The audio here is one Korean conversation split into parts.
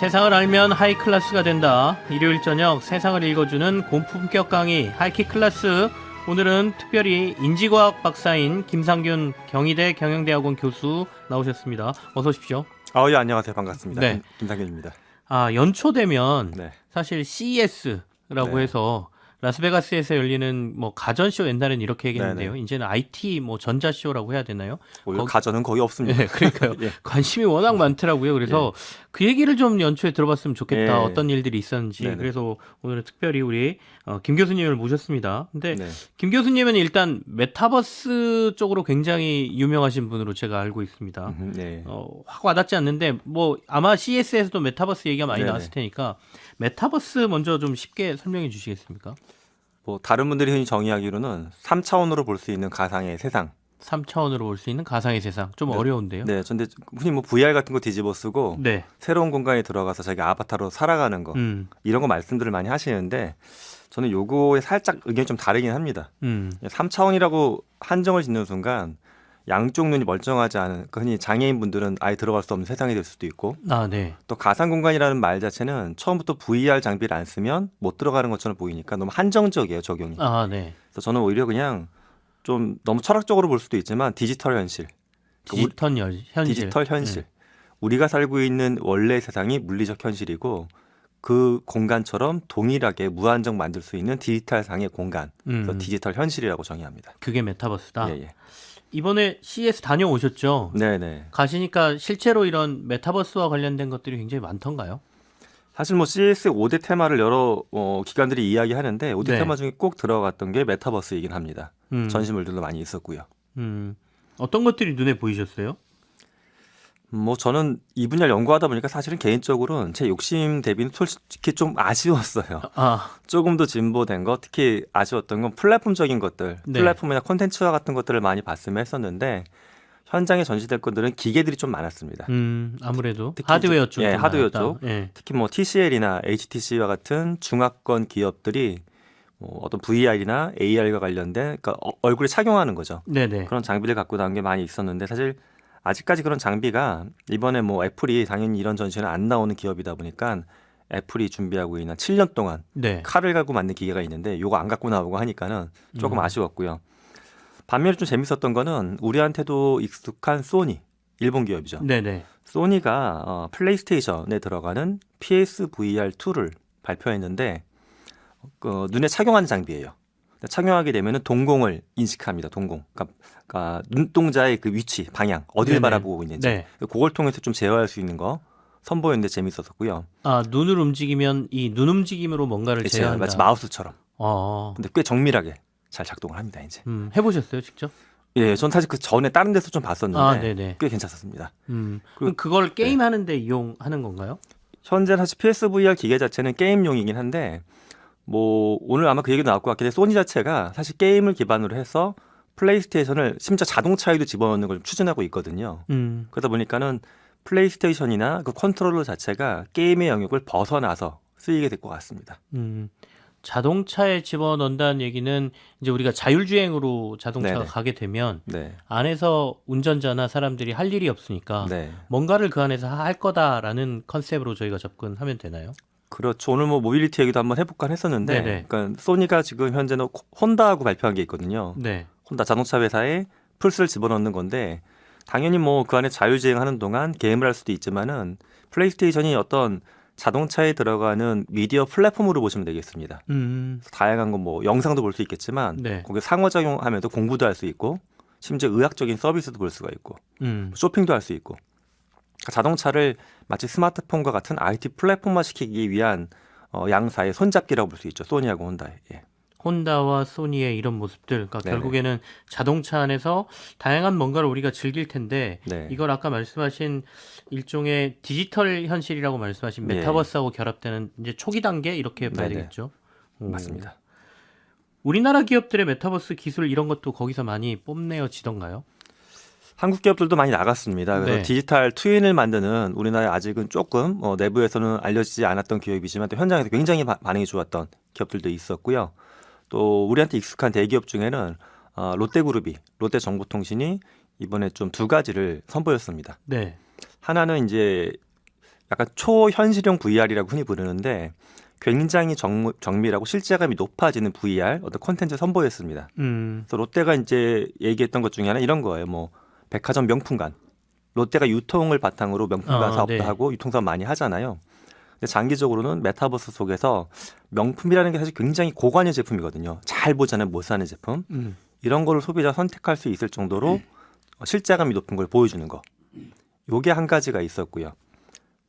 세상을 알면 하이클래스가 된다. 일요일 저녁 세상을 읽어주는 고품격 강의 하이킥클래스. 오늘은 특별히 인지과학 박사인 김상균 경희대 경영대학원 교수 나오셨습니다. 어서 오십시오. 예, 안녕하세요. 반갑습니다. 네. 김상균입니다. 연초 되면 네. 사실 CES라고 네. 해서 라스베가스에서 열리는 뭐 가전쇼, 옛날에는 이렇게 얘기했는데요. 네네. 이제는 IT 뭐 전자쇼라고 해야 되나요? 오히려 가전은 거의 없습니다. 네, 그러니까요. 예. 관심이 워낙 많더라고요. 그래서 그 얘기를 좀 연초에 들어봤으면 좋겠다. 예. 어떤 일들이 있었는지. 네네. 그래서 오늘은 특별히 우리 김 교수님을 모셨습니다. 근데 네. 김 교수님은 일단 메타버스 쪽으로 굉장히 유명하신 분으로 제가 알고 있습니다. 네. 확 와닿지 않는데 뭐 아마 CES에서도 메타버스 얘기가 많이 네네. 나왔을 테니까 메타버스 먼저 좀 쉽게 설명해 주시겠습니까? 뭐 다른 분들이 흔히 정의하기로는 3차원으로 볼 수 있는 가상의 세상. 3차원으로 볼 수 있는 가상의 세상. 좀 네. 어려운데요. 네. 근데 흔히 뭐 VR 같은 거 뒤집어 쓰고 네. 새로운 공간에 들어가서 자기 아바타로 살아가는 거. 이런 거 말씀들을 많이 하시는데 저는 요거에 살짝 의견이 좀 다르긴 합니다. 3차원이라고 한정을 짓는 순간 양쪽 눈이 멀쩡하지 않은 흔히 장애인 분들은 아예 들어갈 수 없는 세상이 될 수도 있고 네. 또 가상 공간이라는 말 자체는 처음부터 VR 장비를 안 쓰면 못 들어가는 것처럼 보이니까 너무 한정적이에요, 적용이. 네. 그래서 저는 오히려 그냥 좀 너무 철학적으로 볼 수도 있지만 디지털 현실. 현실. 디지털 현실. 우리가 살고 있는 원래 세상이 물리적 현실이고 그 공간처럼 동일하게 무한정 만들 수 있는 디지털상의 공간. 그래서 디지털 현실이라고 정의합니다. 그게 메타버스다. 예, 예. 이번에 CES 다녀오셨죠? 네네. 가시니까 실제로 이런 메타버스와 관련된 것들이 굉장히 많던가요? 사실 뭐 CES 5대 테마를 여러 기관들이 이야기하는데 5대 네. 테마 중에 꼭 들어갔던 게 메타버스이긴 합니다. 전시물들도 많이 있었고요. 어떤 것들이 눈에 보이셨어요? 뭐 저는 이 분야를 연구하다 보니까 사실은 개인적으로는 제 욕심 대비는 솔직히 좀 아쉬웠어요. 조금 더 진보된 거, 특히 아쉬웠던 건 플랫폼적인 것들, 네. 플랫폼이나 콘텐츠와 같은 것들을 많이 봤으면 했었는데 현장에 전시될 것들은 기계들이 좀 많았습니다. 아무래도 특히 하드웨어 쪽. 하드웨어 쪽. 예. 특히 뭐 TCL이나 HTC와 같은 중화권 기업들이 뭐 어떤 VR이나 AR과 관련된 그러니까 얼굴에 착용하는 거죠. 네네. 그런 장비를 갖고 나온 게 많이 있었는데 사실 아직까지 그런 장비가 이번에 뭐 애플이 당연히 이런 전시는 안 나오는 기업이다 보니까 애플이 준비하고 있는 7년 동안 네. 칼을 갖고 만든 기계가 있는데 요거 안 갖고 나오고 하니까는 조금 아쉬웠고요. 반면에 좀 재밌었던 거는 우리한테도 익숙한 소니, 일본 기업이죠. 네네. 소니가 플레이스테이션에 들어가는 PSVR2를 발표했는데 눈에 착용하는 장비예요. 착용하게 되면 동공을 인식합니다. 동공. 그러니까 눈동자의 그 위치, 방향, 어디를 네네. 바라보고 있는지. 네. 그걸 통해서 좀 제어할 수 있는 거 선보였는데 재밌었었고요. 눈을 움직이면 이 눈 움직임으로 뭔가를 제어한다. 마치 마우스처럼. 어. 근데 꽤 정밀하게 잘 작동을 합니다. 이제. 해보셨어요, 직접? 예, 전 사실 그 전에 다른 데서 좀 봤었는데 네네. 꽤 괜찮았습니다. 그럼 그걸 게임하는데 이용하는 건가요? 현재 사실 PSVR 기계 자체는 게임용이긴 한데 뭐 오늘 아마 그 얘기도 나올 것 같긴 해. 소니 자체가 사실 게임을 기반으로 해서 플레이스테이션을 심지어 자동차에도 집어넣는 걸 추진하고 있거든요. 그러다 보니까는 플레이스테이션이나 그 컨트롤러 자체가 게임의 영역을 벗어나서 쓰이게 될 것 같습니다. 자동차에 집어넣는다는 얘기는 이제 우리가 자율주행으로 자동차가 네네. 가게 되면 네. 안에서 운전자나 사람들이 할 일이 없으니까 네. 뭔가를 그 안에서 할 거다라는 컨셉으로 저희가 접근하면 되나요? 그렇죠. 오늘 뭐 모빌리티 얘기도 한번 해볼까 했었는데 네네. 그러니까 소니가 지금 현재는 혼다하고 발표한 게 있거든요. 네. 혼다 자동차 회사에 플스를 집어넣는 건데 당연히 뭐 그 안에 자율주행하는 동안 게임을 할 수도 있지만은 플레이스테이션이 어떤 자동차에 들어가는 미디어 플랫폼으로 보시면 되겠습니다. 다양한 거 뭐 영상도 볼 수 있겠지만 네. 거기 상호작용하면서 공부도 할 수 있고 심지어 의학적인 서비스도 볼 수가 있고 쇼핑도 할 수 있고 자동차를 마치 스마트폰과 같은 IT 플랫폼화 시키기 위한 양사의 손잡기라고 볼 수 있죠. 소니하고 혼다의. 예. 혼다와 소니의 이런 모습들, 그러니까 네네. 결국에는 자동차 안에서 다양한 뭔가를 우리가 즐길 텐데 네. 이걸 아까 말씀하신 일종의 디지털 현실이라고 말씀하신 예. 메타버스하고 결합되는 이제 초기 단계 이렇게 봐야 네네. 되겠죠. 맞습니다. 우리나라 기업들의 메타버스 기술 이런 것도 거기서 많이 뽐내어지던가요? 한국 기업들도 많이 나갔습니다. 그래서 네. 디지털 트윈을 만드는 우리나라에 아직은 조금 내부에서는 알려지지 않았던 기업이지만 또 현장에서 굉장히 반응이 좋았던 기업들도 있었고요. 또 우리한테 익숙한 대기업 중에는 롯데그룹이 롯데정보통신이 이번에 좀 두 가지를 선보였습니다. 네. 하나는 이제 약간 초현실형 VR이라고 흔히 부르는데 굉장히 정밀하고 실제감이 높아지는 VR 어떤 콘텐츠 선보였습니다. 그래서 롯데가 이제 얘기했던 것 중에 하나 이런 거예요. 뭐 백화점 명품관. 롯데가 유통을 바탕으로 명품관 사업도 네. 하고 유통 사업 많이 하잖아요. 근데 장기적으로는 메타버스 속에서 명품이라는 게 사실 굉장히 고관여 제품이거든요. 잘 보잖아요. 못 사는 제품. 이런 거를 소비자 선택할 수 있을 정도로 실제감이 높은 걸 보여주는 거. 요게 한 가지가 있었고요.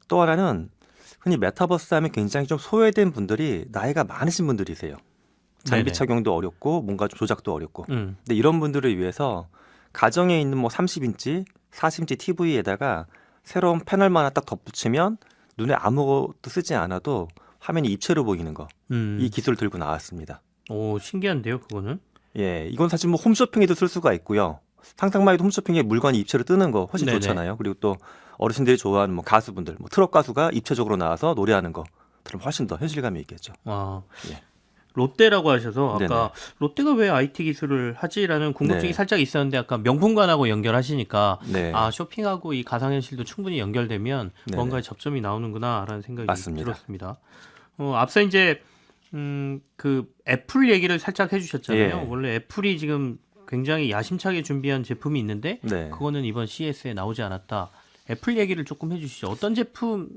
또 하나는 흔히 메타버스 하면 굉장히 좀 소외된 분들이 나이가 많으신 분들이세요. 장비 네네. 착용도 어렵고 뭔가 좀 조작도 어렵고. 음. 근데 이런 분들을 위해서 가정에 있는 뭐 30인치, 40인치 TV에다가 새로운 패널만 하나 딱 덧붙이면 눈에 아무것도 쓰지 않아도 화면이 입체로 보이는 거. 이 기술을 들고 나왔습니다. 오, 신기한데요, 그거는? 예, 이건 사실 뭐 홈쇼핑에도 쓸 수가 있고요. 상상만 해도 홈쇼핑에 물건이 입체로 뜨는 거 훨씬 네네. 좋잖아요. 그리고 또 어르신들이 좋아하는 뭐 가수분들, 뭐 트롯 가수가 입체적으로 나와서 노래하는 거 들으면 훨씬 더 현실감이 있겠죠. 아, 예. 롯데라고 하셔서 아까 네네. 롯데가 왜 IT 기술을 하지라는 궁금증이 네. 살짝 있었는데 아까 명품관하고 연결하시니까 네. 아, 쇼핑하고 이 가상현실도 충분히 연결되면 네네. 뭔가의 접점이 나오는구나라는 생각이 맞습니다. 들었습니다. 앞서 이제 그 애플 얘기를 살짝 해주셨잖아요. 예. 원래 애플이 지금 굉장히 야심차게 준비한 제품이 있는데 네. 그거는 이번 CES에 나오지 않았다. 애플 얘기를 조금 해주시죠. 어떤 제품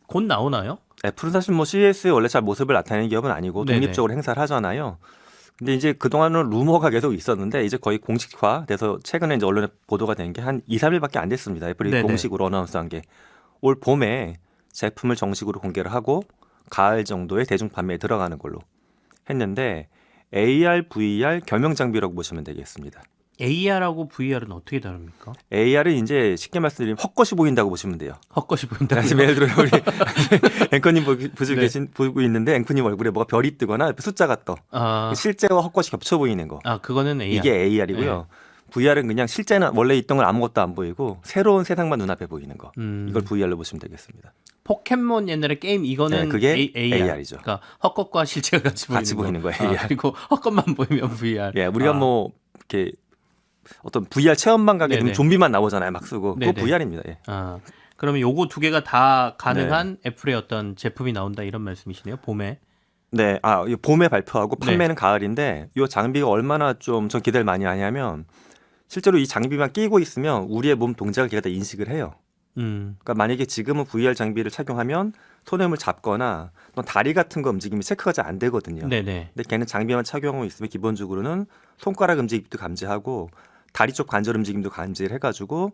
곧 나오나요? 애플은 사실 뭐 CES에 원래 잘 모습을 나타내는 기업은 아니고 네네. 독립적으로 행사를 하잖아요. 근데 이제 그동안은 루머가 계속 있었는데 이제 거의 공식화돼서 최근에 이제 언론에 보도가 된 게 한 2, 3일밖에 안 됐습니다. 애플이 네네. 공식으로 어나운스한 게 올 봄에 제품을 정식으로 공개를 하고 가을 정도에 대중 판매에 들어가는 걸로 했는데 AR, VR 겸용 장비라고 보시면 되겠습니다. AR하고 VR은 어떻게 다릅니까? AR은 이제 쉽게 말씀드리면 헛것이 보인다고 보시면 돼요. 헛것이 보인다. 지금 예를 들어 우리 앵커님 네. 보고 있는데 앵커님 얼굴에 뭐가 별이 뜨거나 옆에 숫자가 떠. 아, 실제와 헛것이 겹쳐 보이는 거. 그거는 AR. 이게 AR이고요. VR은 그냥 실제는 원래 있던 걸 아무것도 안 보이고 새로운 세상만 눈앞에 보이는 거. 이걸 VR로 보시면 되겠습니다. 포켓몬 옛날에 게임 이거는 네, 그게 AR. AR이죠. 그러니까 헛것과 실제가 같이 보이는 같이 거. 보이는 거예요. AR. 그리고 헛것만 보이면 VR. 예, 우리가 뭐 이렇게 어떤 VR 체험관 가게 되면 네네. 좀비만 나오잖아요. 막 쓰고. 그거 네네. VR입니다. 예. 그러면 요거 두 개가 다 가능한 애플의 어떤 제품이 나온다 이런 말씀이시네요. 봄에. 네, 이 봄에 발표하고 네. 판매는 가을인데 이 장비가 얼마나 좀 전 기대를 많이 하냐면 실제로 이 장비만 끼고 있으면 우리의 몸 동작을 걔가 다 인식을 해요. 그러니까 만약에 지금은 VR 장비를 착용하면 손에 뭘 잡거나 또 다리 같은 거 움직임이 체크가 잘 안 되거든요. 네네. 근데 걔는 장비만 착용하고 있으면 기본적으로는 손가락 움직임도 감지하고 다리 쪽 관절 움직임도 감지를 해가지고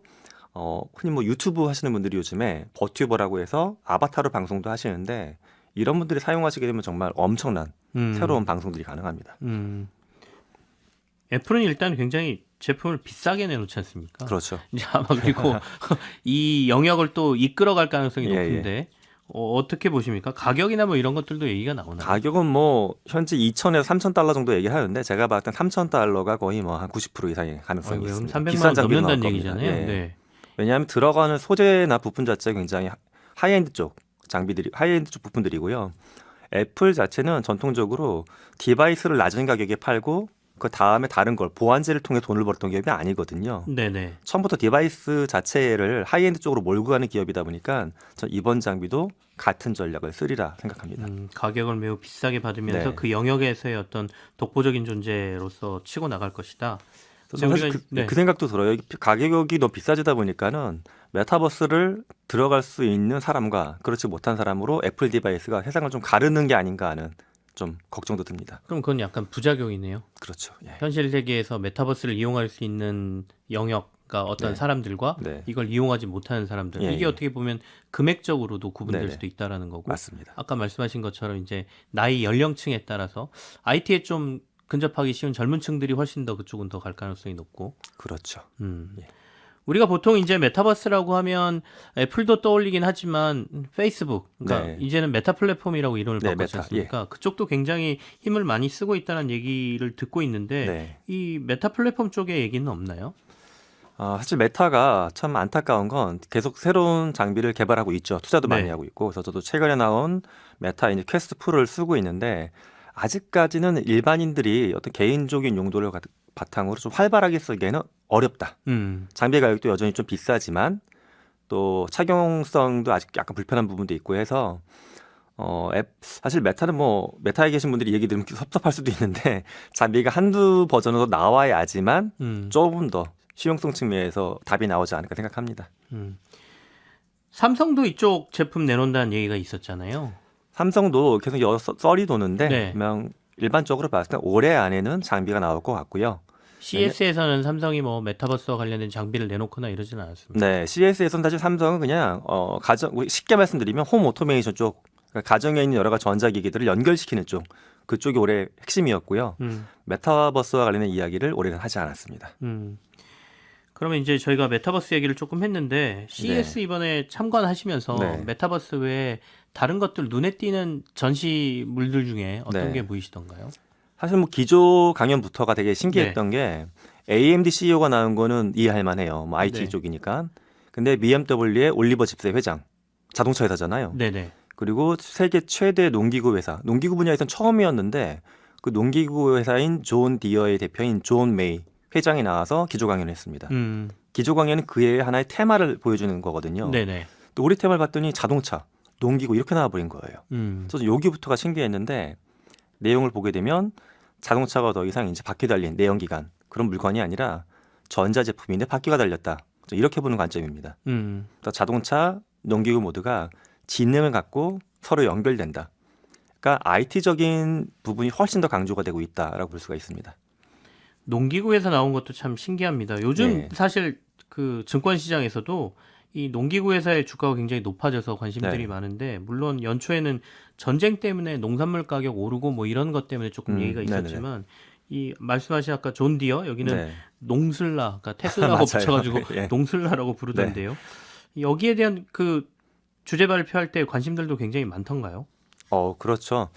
흔히 뭐 유튜브 하시는 분들이 요즘에 버튜버라고 해서 아바타로 방송도 하시는데 이런 분들이 사용하시게 되면 정말 엄청난 새로운 방송들이 가능합니다. 애플은 일단 굉장히 제품을 비싸게 내놓지 않습니까? 그렇죠. 이제 아마 그리고 이 영역을 또 이끌어갈 가능성이 예, 높은데 어떻게 보십니까? 가격이나 뭐 이런 것들도 얘기가 나오나요? 가격은 뭐 현재 2,000에서 3,000달러 정도 얘기를 하는데 제가 봤을 땐 3,000달러가 거의 뭐 한 90% 이상의 가능성이 그럼 있습니다. 300만 비싼 원 장비로 나올 넘는다는 겁니다. 얘기잖아요. 예. 네. 왜냐하면 들어가는 소재나 부품 자체가 굉장히 하이엔드 쪽 장비들이 하이엔드 쪽 부품들이고요. 애플 자체는 전통적으로 디바이스를 낮은 가격에 팔고 그 다음에 다른 걸 보완제를 통해 돈을 벌었던 기업이 아니거든요. 네네. 처음부터 디바이스 자체를 하이엔드 쪽으로 몰고 가는 기업이다 보니까 전 이번 장비도 같은 전략을 쓰리라 생각합니다. 가격을 매우 비싸게 받으면서 네. 그 영역에서의 어떤 독보적인 존재로서 치고 나갈 것이다. 저는 사실 그 생각도 들어요. 가격이 너무 비싸지다 보니까는 메타버스를 들어갈 수 있는 사람과 그렇지 못한 사람으로 애플 디바이스가 세상을 좀 가르는 게 아닌가 하는 좀 걱정도 듭니다. 그럼 그건 약간 부작용이네요. 그렇죠. 예. 현실 세계에서 메타버스를 이용할 수 있는 영역과 어떤 네. 사람들과 네. 이걸 이용하지 못하는 사람들 예, 이게 예. 어떻게 보면 금액적으로도 구분될 네네. 수도 있다라는 거고 맞습니다. 아까 말씀하신 것처럼 이제 나이 연령층에 따라서 IT에 좀 근접하기 쉬운 젊은 층들이 훨씬 더 그쪽은 더 갈 가능성이 높고 그렇죠. 예. 우리가 보통 이제 메타버스라고 하면 애플도 떠올리긴 하지만 페이스북, 그러니까 네. 이제는 메타 플랫폼이라고 이름을 네, 바꿨지 메타, 않습니까? 그쪽도 굉장히 힘을 많이 쓰고 있다는 얘기를 듣고 있는데 네. 이 메타 플랫폼 쪽에 얘기는 없나요? 사실 메타가 참 안타까운 건 계속 새로운 장비를 개발하고 있죠. 투자도 많이 네. 하고 있고. 그래서 저도 최근에 나온 메타 이제 퀘스트 프로를 쓰고 있는데 아직까지는 일반인들이 어떤 개인적인 용도를 바탕으로 좀 활발하게 쓰기에는 어렵다. 장비 가격도 여전히 좀 비싸지만 또 착용성도 아직 약간 불편한 부분도 있고 해서 사실 메타는 뭐 메타에 계신 분들이 얘기 들으면 섭섭할 수도 있는데 장비가 한두 버전으로 나와야지만 조금 더 실용성 측면에서 답이 나오지 않을까 생각합니다. 삼성도 이쪽 제품 내놓는다는 얘기가 있었잖아요. 삼성도 계속 여러 썰이 도는데 네. 그냥 일반적으로 봤을 때 올해 안에는 장비가 나올 것 같고요. CS에서는 삼성이 뭐 메타버스와 관련된 장비를 내놓거나 이러지는 않았습니다. 네, CS에서는 사실 삼성은 그냥 쉽게 말씀드리면 홈 오토메이션 쪽, 그러니까 가정에 있는 여러 가지 전자기기들을 연결시키는 쪽, 그쪽이 올해 핵심이었고요. 메타버스와 관련된 이야기를 올해는 하지 않았습니다. 그러면 이제 저희가 메타버스 얘기를 조금 했는데 CES 이번에 참관하시면서 네. 메타버스 외에 다른 것들 눈에 띄는 전시물들 중에 어떤 네. 게 보이시던가요? 사실 뭐 기조 강연부터가 되게 신기했던 게 AMD CEO가 나온 거는 이해할 만해요. 뭐 IT 네. 쪽이니까. 근데 BMW의 올리버 집세 회장, 자동차 회사잖아요. 네네. 그리고 세계 최대 농기구 회사, 농기구 분야에선 처음이었는데 그 농기구 회사인 존 디어의 대표인 존 메이 회장이 나와서 기조 강연을 했습니다. 기조 강연은 그의 하나의 테마를 보여주는 거거든요. 네네. 또 우리 테마를 봤더니 자동차, 농기구 이렇게 나와버린 거예요. 그래서 여기부터가 신기했는데 내용을 보게 되면 자동차가 더 이상 이제 바퀴 달린 내연기관 그런 물건이 아니라 전자제품인데 바퀴가 달렸다. 이렇게 보는 관점입니다. 그러니까 자동차, 농기구 모두가 지능을 갖고 서로 연결된다. 그러니까 IT적인 부분이 훨씬 더 강조가 되고 있다라고 볼 수가 있습니다. 농기구에서 나온 것도 참 신기합니다. 요즘 네. 사실 그 증권시장에서도 이 농기구 회사의 주가가 굉장히 높아져서 관심들이 네. 많은데 물론 연초에는 전쟁 때문에 농산물 가격 오르고 뭐 이런 것 때문에 조금 얘기가 네네네. 있었지만 이 말씀하신 아까 존 디어 여기는 네. 농슬라, 그러니까 테슬라하고 맞아요. 붙여가지고 예. 농슬라라고 부르던데요. 여기에 대한 그 주제 발표할 때 관심들도 굉장히 많던가요? 그렇죠.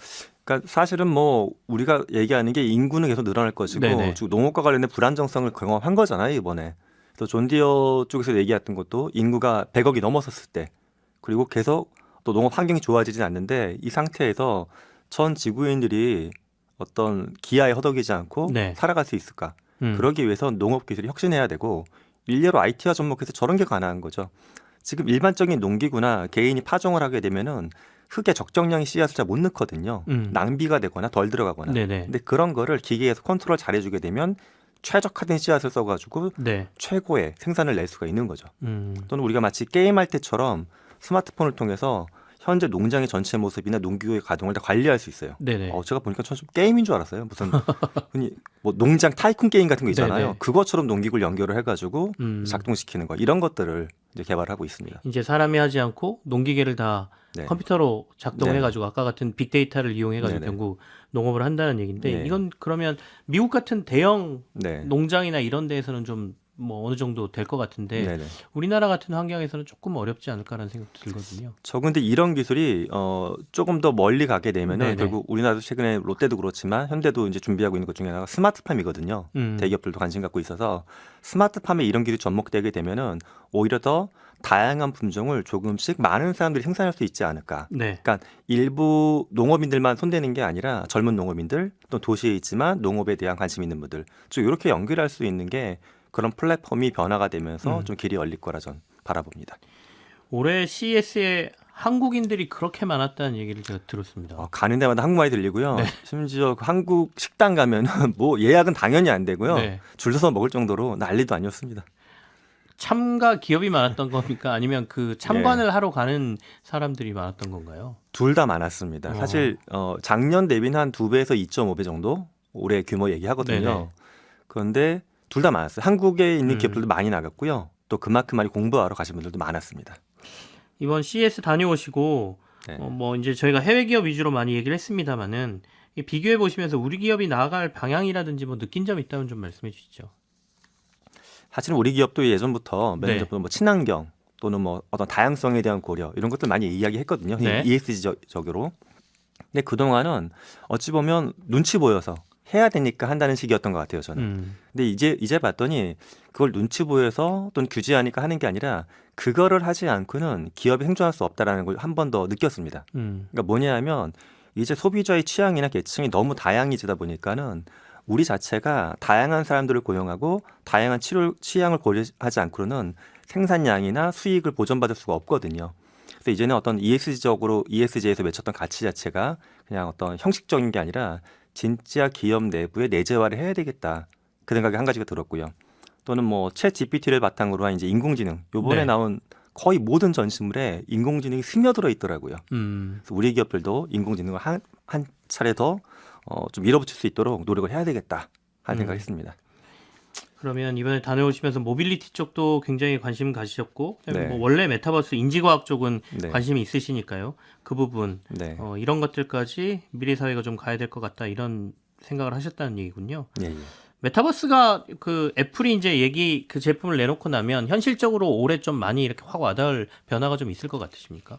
그러니까 사실은 뭐 우리가 얘기하는 게 인구는 계속 늘어날 것이고 네네. 즉 농업과 관련된 불안정성을 경험한 거잖아요, 이번에. 그래서 존 디어 쪽에서 얘기했던 것도 인구가 100억이 넘었었을 때 그리고 계속 또 농업 환경이 좋아지진 않는데 이 상태에서 전 지구인들이 어떤 기아에 허덕이지 않고 네. 살아갈 수 있을까? 그러기 위해서 농업 기술이 혁신해야 되고 일례로 IT와 접목해서 저런 게 가능한 거죠. 지금 일반적인 농기구나 개인이 파종을 하게 되면은 흙에 적정량의 씨앗을 잘 못 넣거든요. 낭비가 되거나 덜 들어가거나. 네네. 근데 그런 거를 기계에서 컨트롤 잘해주게 되면 최적화된 씨앗을 써가지고 네. 최고의 생산을 낼 수가 있는 거죠. 음. 또는 우리가 마치 게임할 때처럼 스마트폰을 통해서 현재 농장의 전체 모습이나 농기구의 가동을 다 관리할 수 있어요. 네네. 제가 보니까 좀 게임인 줄 알았어요. 무슨 흔히 뭐 농장 타이쿤 게임 같은 거 있잖아요. 네네. 그것처럼 농기구를 연결을 해가지고 음. 작동시키는 거 이런 것들을 이제 개발하고 있습니다. 이제 사람이 하지 않고 농기계를 다 네. 컴퓨터로 작동해가지고 아까 같은 빅데이터를 이용해가지고 네네. 결국 농업을 한다는 얘기인데 네. 이건 그러면 미국 같은 대형 네. 농장이나 이런 데에서는 좀 뭐 어느 정도 될 것 같은데 네네. 우리나라 같은 환경에서는 조금 어렵지 않을까라는 생각도 들거든요. 근데 이런 기술이 조금 더 멀리 가게 되면은 네네. 결국 우리나라도 최근에 롯데도 그렇지만 현대도 이제 준비하고 있는 것 중에 하나가 스마트팜이거든요. 대기업들도 관심 갖고 있어서 스마트팜에 이런 기술이 접목되게 되면은 오히려 더 다양한 품종을 조금씩 많은 사람들이 생산할 수 있지 않을까. 네. 그러니까 일부 농업인들만 손대는 게 아니라 젊은 농업인들 또 도시에 있지만 농업에 대한 관심 있는 분들 쭉 이렇게 연결할 수 있는 게 그런 플랫폼이 변화가 되면서 좀 길이 열릴 거라 전 바라봅니다. 올해 CES에 한국인들이 그렇게 많았다는 얘기를 제가 들었습니다. 가는 데마다 한국말이 들리고요. 네. 심지어 그 한국 식당 가면은 뭐 예약은 당연히 안 되고요. 네. 줄 서서 먹을 정도로 난리도 아니었습니다. 참가 기업이 많았던 겁니까? 아니면 그 참관을 하러 가는 사람들이 많았던 건가요? 둘 다 많았습니다. 사실 작년 대비는 한 2배에서 2.5배 정도 올해 규모 얘기하거든요. 네네. 그런데 둘 다 많았어요. 한국에 있는 기업들도 많이 나갔고요. 또 그만큼 많이 공부하러 가신 분들도 많았습니다. 이번 CES 다녀오시고 네. 뭐 이제 저희가 해외 기업 위주로 많이 얘기를 했습니다만은 비교해 보시면서 우리 기업이 나아갈 방향이라든지 뭐 느낀 점 있다면 좀 말씀해 주시죠. 사실은 우리 기업도 예전부터 네. 뭐 친환경 또는 뭐 어떤 다양성에 대한 고려 이런 것들 많이 이야기했거든요. 네. ESG적으로. 근데 그동안은 어찌 보면 눈치 보여서 해야 되니까 한다는 식이었던 것 같아요, 저는. 근데 이제 봤더니 그걸 눈치 보여서 또는 규제하니까 하는 게 아니라 그거를 하지 않고는 기업이 생존할 수 없다라는 걸 한 번 더 느꼈습니다. 그러니까 뭐냐 하면 이제 소비자의 취향이나 계층이 너무 다양해지다 보니까는 우리 자체가 다양한 사람들을 고용하고 다양한 취향을 고려하지 않고는 생산량이나 수익을 보전받을 수가 없거든요. 그래서 이제는 어떤 ESG에서 맺혔던 가치 자체가 그냥 어떤 형식적인 게 아니라 진짜 기업 내부에 내재화를 해야 되겠다. 그 생각이 한 가지가 들었고요. 또는 뭐 챗 GPT를 바탕으로 한 이제 인공지능 요번에 네. 나온 거의 모든 전시물에 인공지능이 스며들어 있더라고요. 그래서 우리 기업들도 인공지능을 한 차례 더 좀 밀어붙일 수 있도록 노력을 해야 되겠다 하는 생각이 있습니다. 그러면 이번에 다녀오시면서 모빌리티 쪽도 굉장히 관심 가지셨고, 그다음에 네. 뭐 원래 메타버스 인지과학 쪽은 네. 관심이 있으시니까요. 그 부분 네. 이런 것들까지 미래 사회가 좀 가야 될 것 같다 이런 생각을 하셨다는 얘기군요. 예, 예. 메타버스가 그 애플이 이제 그 제품을 내놓고 나면 현실적으로 올해 좀 많이 이렇게 확 와닿을 변화가 좀 있을 것 같으십니까?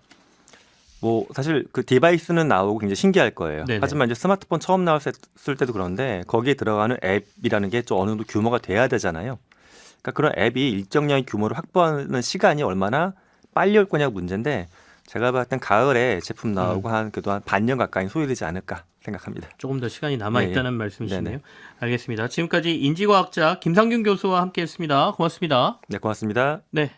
뭐 사실 그 디바이스는 나오고 굉장히 신기할 거예요. 네네. 하지만 이제 스마트폰 처음 나왔을 때도 그런데 거기에 들어가는 앱이라는 게 좀 어느 정도 규모가 돼야 되잖아요. 그러니까 그런 앱이 일정량의 규모를 확보하는 시간이 얼마나 빨리 올 거냐가 문제인데 제가 봤을 땐 가을에 제품 나오고 그래도 한 반년 가까이 소요되지 않을까 생각합니다. 조금 더 시간이 남아 있다는 예, 예. 말씀이시네요. 네네. 알겠습니다. 지금까지 인지과학자 김상균 교수와 함께했습니다. 고맙습니다. 네, 고맙습니다. 네.